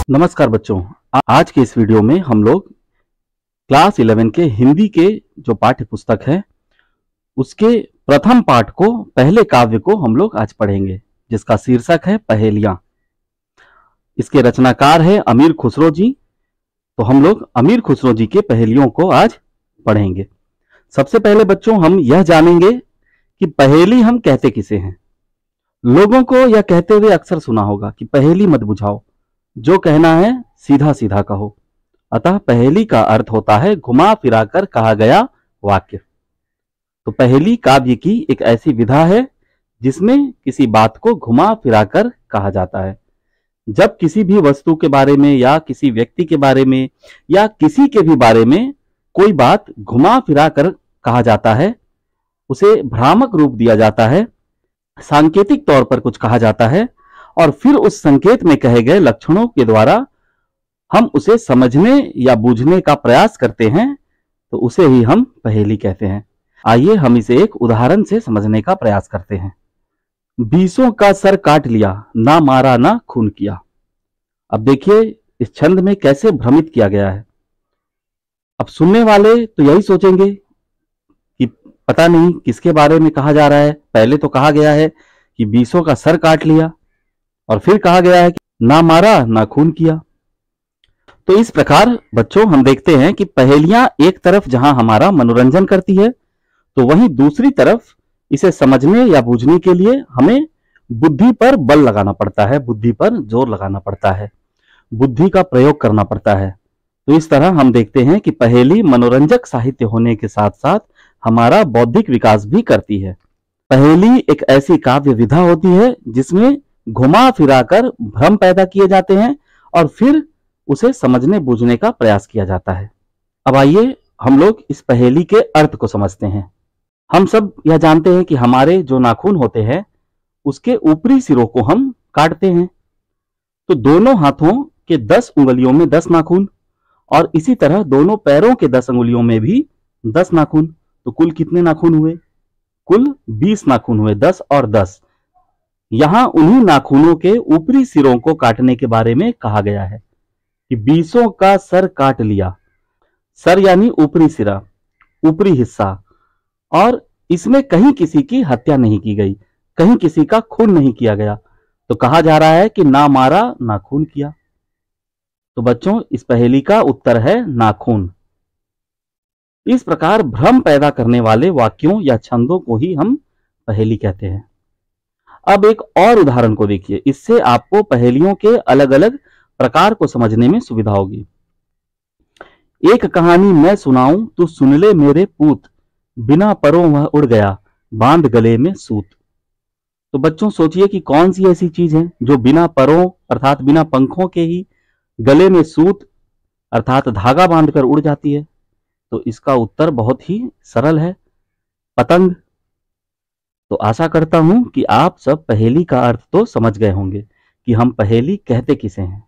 नमस्कार बच्चों। आज के इस वीडियो में हम लोग क्लास 11 के हिंदी के जो पाठ्य पुस्तक है उसके प्रथम पाठ को, पहले काव्य को हम लोग आज पढ़ेंगे, जिसका शीर्षक है पहेलियां। इसके रचनाकार है अमीर खुसरो जी। तो हम लोग अमीर खुसरो जी के पहेलियों को आज पढ़ेंगे। सबसे पहले बच्चों हम यह जानेंगे कि पहेली हम कहते किसे हैं। लोगों को यह कहते हुए अक्सर सुना होगा कि पहेली मत बुझाओ, जो कहना है सीधा सीधा कहो। अतः पहेली का अर्थ होता है घुमा फिराकर कहा गया वाक्य। तो पहेली काव्य की एक ऐसी विधा है जिसमें किसी बात को घुमा फिराकर कहा जाता है। जब किसी भी वस्तु के बारे में या किसी व्यक्ति के बारे में या किसी के भी बारे में कोई बात घुमा फिराकर कहा जाता है, उसे भ्रामक रूप दिया जाता है, सांकेतिक तौर पर कुछ कहा जाता है और फिर उस संकेत में कहे गए लक्षणों के द्वारा हम उसे समझने या बूझने का प्रयास करते हैं, तो उसे ही हम पहेली कहते हैं। आइए हम इसे एक उदाहरण से समझने का प्रयास करते हैं। 20 का सर काट लिया, ना मारा ना खून किया। अब देखिए इस छंद में कैसे भ्रमित किया गया है। अब सुनने वाले तो यही सोचेंगे कि पता नहीं किसके बारे में कहा जा रहा है। पहले तो कहा गया है कि 20 का सर काट लिया और फिर कहा गया है कि ना मारा ना खून किया। तो इस प्रकार बच्चों हम देखते हैं कि पहेलियां एक तरफ जहां हमारा मनोरंजन करती है, तो वहीं दूसरी तरफ इसे समझने या बूझने के लिए हमें बुद्धि पर बल लगाना पड़ता है, बुद्धि पर जोर लगाना पड़ता है, बुद्धि का प्रयोग करना पड़ता है। तो इस तरह हम देखते हैं कि पहेली मनोरंजक साहित्य होने के साथ साथ हमारा बौद्धिक विकास भी करती है। पहेली एक ऐसी काव्य विधा होती है जिसमें घुमा फिराकर भ्रम पैदा किए जाते हैं और फिर उसे समझने बूझने का प्रयास किया जाता है। अब आइए हम लोग इस पहेली के अर्थ को समझते हैं। हम सब यह जानते हैं कि हमारे जो नाखून होते हैं उसके ऊपरी सिरों को हम काटते हैं। तो दोनों हाथों के 10 उंगलियों में 10 नाखून और इसी तरह दोनों पैरों के 10 उंगलियों में भी 10 नाखून। तो कुल कितने नाखून हुए? कुल 20 नाखून हुए, 10 और 10। यहां उन्हीं नाखूनों के ऊपरी सिरों को काटने के बारे में कहा गया है कि 20 का सर काट लिया। सर यानी ऊपरी सिरा, ऊपरी हिस्सा, और इसमें कहीं किसी की हत्या नहीं की गई, कहीं किसी का खून नहीं किया गया। तो कहा जा रहा है कि ना मारा ना खून किया। तो बच्चों इस पहेली का उत्तर है नाखून। इस प्रकार भ्रम पैदा करने वाले वाक्यों या छंदों को ही हम पहेली कहते हैं। अब एक और उदाहरण को देखिए, इससे आपको पहेलियों के अलग अलग प्रकार को समझने में सुविधा होगी। एक कहानी मैं सुनाऊं तू सुन ले मेरे पूत, बिना परों वह उड़ गया बांध गले में सूत। तो बच्चों सोचिए कि कौन सी ऐसी चीज है जो बिना परों अर्थात बिना पंखों के ही गले में सूत अर्थात धागा बांधकर उड़ जाती है। तो इसका उत्तर बहुत ही सरल है, पतंग। तो आशा करता हूं कि आप सब पहेली का अर्थ तो समझ गए होंगे कि हम पहेली कहते किसे हैं।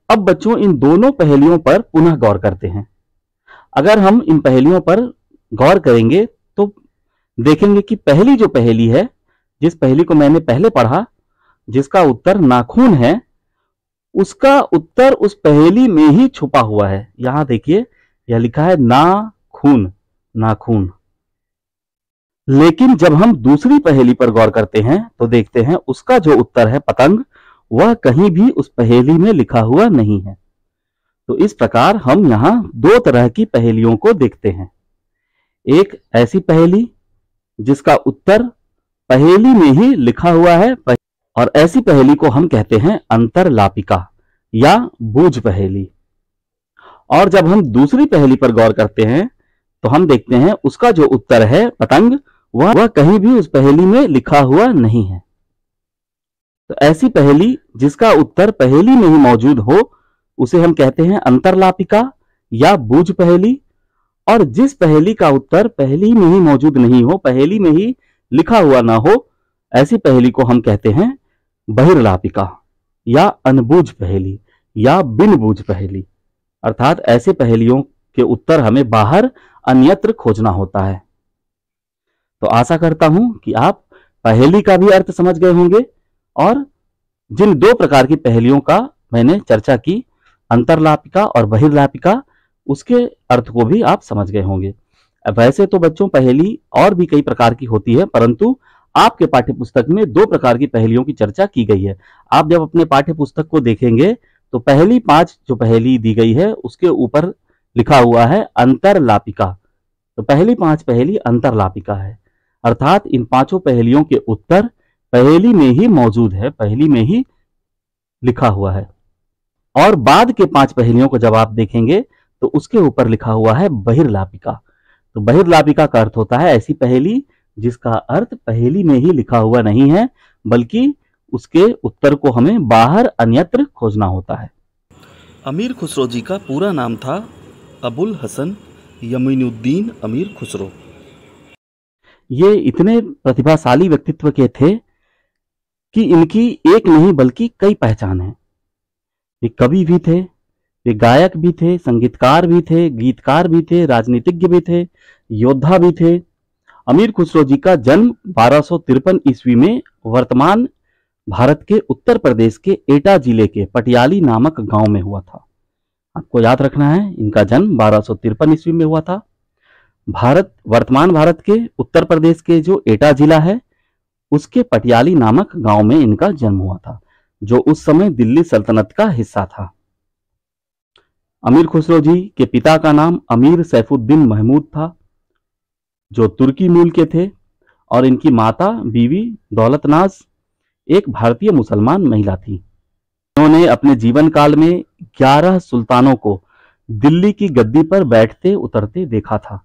अब बच्चों इन दोनों पहेलियों पर पुनः गौर करते हैं। अगर हम इन पहेलियों पर गौर करेंगे तो देखेंगे कि पहली जो पहेली है, जिस पहेली को मैंने पहले पढ़ा, जिसका उत्तर नाखून है, उसका उत्तर उस पहेली में ही छुपा हुआ है। यहां देखिए यह लिखा है ना खून, नाखून। लेकिन जब हम दूसरी पहेली पर गौर करते हैं तो देखते हैं उसका जो उत्तर है पतंग, वह कहीं भी उस पहेली में लिखा हुआ नहीं है। तो इस प्रकार हम यहां दो तरह की पहेलियों को देखते हैं। एक ऐसी पहेली जिसका उत्तर पहेली में ही लिखा हुआ है, और ऐसी पहेली को हम कहते हैं अंतरलापिका या बूझ पहेली। और जब हम दूसरी पहेली पर गौर करते हैं तो हम देखते हैं उसका जो उत्तर है पतंग, वह कहीं भी उस पहेली में लिखा हुआ नहीं है। तो ऐसी पहेली जिसका उत्तर पहेली में ही मौजूद हो उसे हम कहते हैं अंतरलापिका या बूझ पहेली। और जिस पहेली का उत्तर पहेली में ही मौजूद नहीं हो, पहेली में ही लिखा हुआ ना हो, ऐसी पहेली को हम कहते हैं बहिर्लापिका या अनबूझ पहेली या बिन बूझ पहेली। अर्थात ऐसे पहेलियों के उत्तर हमें बाहर अन्यत्र खोजना होता है। तो आशा करता हूं कि आप पहेली का भी अर्थ समझ गए होंगे और जिन दो प्रकार की पहेलियों का मैंने चर्चा की, अंतरलापिका और बहिर्लापिका, उसके अर्थ को भी आप समझ गए होंगे। वैसे तो बच्चों पहेली और भी कई प्रकार की होती है, परंतु आपके पाठ्य पुस्तक में 2 प्रकार की पहेलियों की चर्चा की गई है। आप जब अपने पाठ्य पुस्तक को देखेंगे तो पहली 5 जो पहेली दी गई है उसके ऊपर लिखा हुआ है अंतरलापिका। तो पहली 5 पहेली अंतरलापिका है, अर्थात इन 5 पहेलियों के उत्तर पहेली में ही मौजूद है, पहेली में ही लिखा हुआ है। और बाद के 5 पहेलियों को जब आप देखेंगे तो उसके ऊपर लिखा हुआ है बहिर्लापिका। तो बहिर्लापिका का अर्थ होता है ऐसी पहेली जिसका अर्थ पहेली में ही लिखा हुआ नहीं है, बल्कि उसके उत्तर को हमें बाहर अन्यत्र खोजना होता है। अमीर खुसरो जी का पूरा नाम था अबुल हसन यमीनुद्दीन अमीर खुसरो। ये इतने प्रतिभाशाली व्यक्तित्व के थे कि इनकी एक नहीं बल्कि कई पहचान है। ये कवि भी थे, वे गायक भी थे, संगीतकार भी थे, गीतकार भी थे, राजनीतिज्ञ भी थे, योद्धा भी थे। अमीर खुसरो जी का जन्म 1253 ईस्वी में वर्तमान भारत के उत्तर प्रदेश के एटा जिले के पटियाली नामक गांव में हुआ था। आपको याद रखना है, इनका जन्म 1253 ईस्वी में हुआ था। वर्तमान भारत के उत्तर प्रदेश के जो एटा जिला है उसके पटियाली नामक गांव में इनका जन्म हुआ था, जो उस समय दिल्ली सल्तनत का हिस्सा था। अमीर खुसरो जी के पिता का नाम अमीर सैफुद्दीन महमूद था, जो तुर्की मूल के थे, और इनकी माता बीवी दौलतनाज एक भारतीय मुसलमान महिला थी। उन्होंने अपने जीवन काल में 11 सुल्तानों को दिल्ली की गद्दी पर बैठते उतरते देखा था।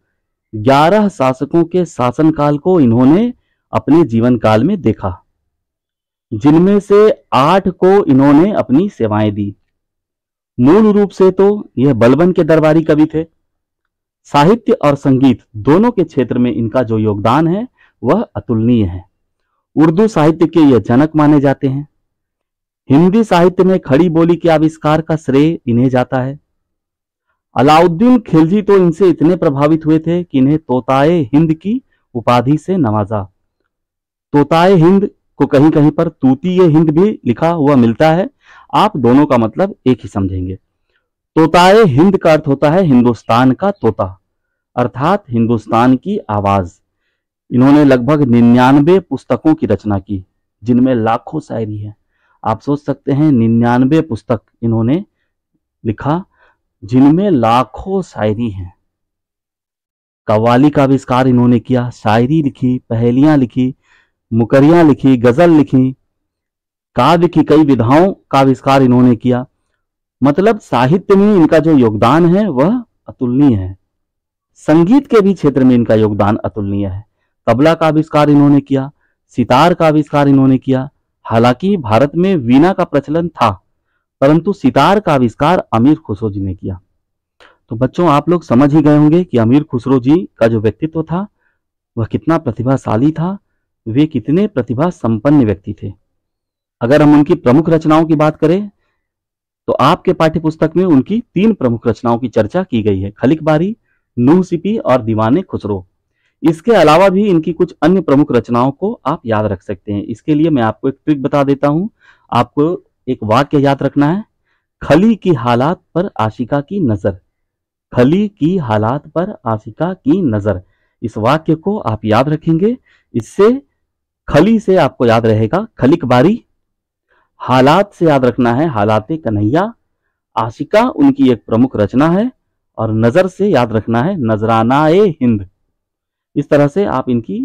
11 शासकों के शासनकाल को इन्होंने अपने जीवन काल में देखा, जिनमें से 8 को इन्होंने अपनी सेवाएं दी। मूल रूप से तो यह बलबन के दरबारी कवि थे। साहित्य और संगीत दोनों के क्षेत्र में इनका जो योगदान है वह अतुलनीय है। उर्दू साहित्य के यह जनक माने जाते हैं। हिंदी साहित्य में खड़ी बोली के आविष्कार का श्रेय इन्हें जाता है। अलाउद्दीन खिलजी तो इनसे इतने प्रभावित हुए थे कि इन्हें तोताए हिंद की उपाधि से नवाजा। तोताए हिंद को कहीं कहीं पर तूतीए हिंद भी लिखा हुआ मिलता है। आप दोनों का मतलब एक ही समझेंगे। तोताए हिंद का अर्थ होता है हिंदुस्तान का तोता, अर्थात हिंदुस्तान की आवाज। इन्होंने लगभग 99 पुस्तकों की रचना की, जिनमें लाखों शायरी है। आप सोच सकते हैं 99 पुस्तक इन्होंने लिखा, जिनमें लाखों शायरी हैं। कव्वाली का आविष्कार इन्होंने किया, शायरी लिखी, पहेलियां लिखी, मुकरियां लिखी, गजल लिखी, काव्य की कई विधाओं का आविष्कार इन्होंने किया। मतलब साहित्य में इनका जो योगदान है वह अतुलनीय है। संगीत के भी क्षेत्र में इनका योगदान अतुलनीय है। तबला का आविष्कार इन्होंने किया, सितार का आविष्कार इन्होंने किया। हालांकि भारत में वीणा का प्रचलन था, परंतु सितार का आविष्कार अमीर खुसरो जी ने किया। तो बच्चों, आप लोग समझ ही गए होंगे कि अमीर खुसरो जी का जो व्यक्तित्व था वह कितना प्रतिभाशाली था, वे कितने प्रतिभा संपन्न व्यक्ति थे। अगर हम उनकी प्रमुख रचनाओं की बात करें तो आपके पाठ्य पुस्तक में उनकी 3 प्रमुख रचनाओं की चर्चा की गई है, खलिक बारी, नूह सिपी और दीवाने खुसरो। इसके अलावा भी इनकी कुछ अन्य प्रमुख रचनाओं को आप याद रख सकते हैं। इसके लिए मैं आपको एक ट्रिक बता देता हूं। आपको एक वाक्य याद रखना है, खली की हालात पर आशिका की नजर। खली की हालात पर आशिका की नजर, इस वाक्य को आप याद रखेंगे। इससे खली से आपको याद रहेगा खलिक बारी, हालात से याद रखना है हालाते कन्हैया, आशिका उनकी एक प्रमुख रचना है, और नजर से याद रखना है नजराना-ए हिंद। इस तरह से आप इनकी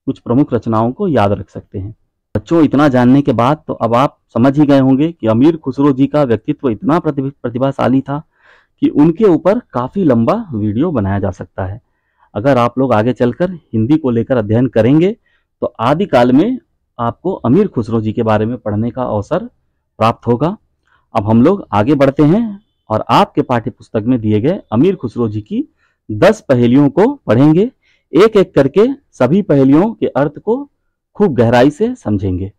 कुछ प्रमुख रचनाओं को याद रख सकते हैं। बच्चों, इतना जानने के बाद तो अब आप समझ ही गए होंगे कि अमीर खुसरो जी का व्यक्तित्व इतना प्रतिभाशाली था कि उनके ऊपर काफी लंबा वीडियो बनाया जा सकता है। अगर आप लोग आगे चलकर हिंदी को लेकर अध्ययन करेंगे तो आदिकाल में आपको अमीर खुसरो जी के बारे में पढ़ने का अवसर प्राप्त होगा। अब हम लोग आगे बढ़ते हैं और आपके पाठ्य पुस्तक में दिए गए अमीर खुसरो जी की 10 पहेलियों को पढ़ेंगे। एक एक करके सभी पहेलियों के अर्थ को खूब गहराई से समझेंगे।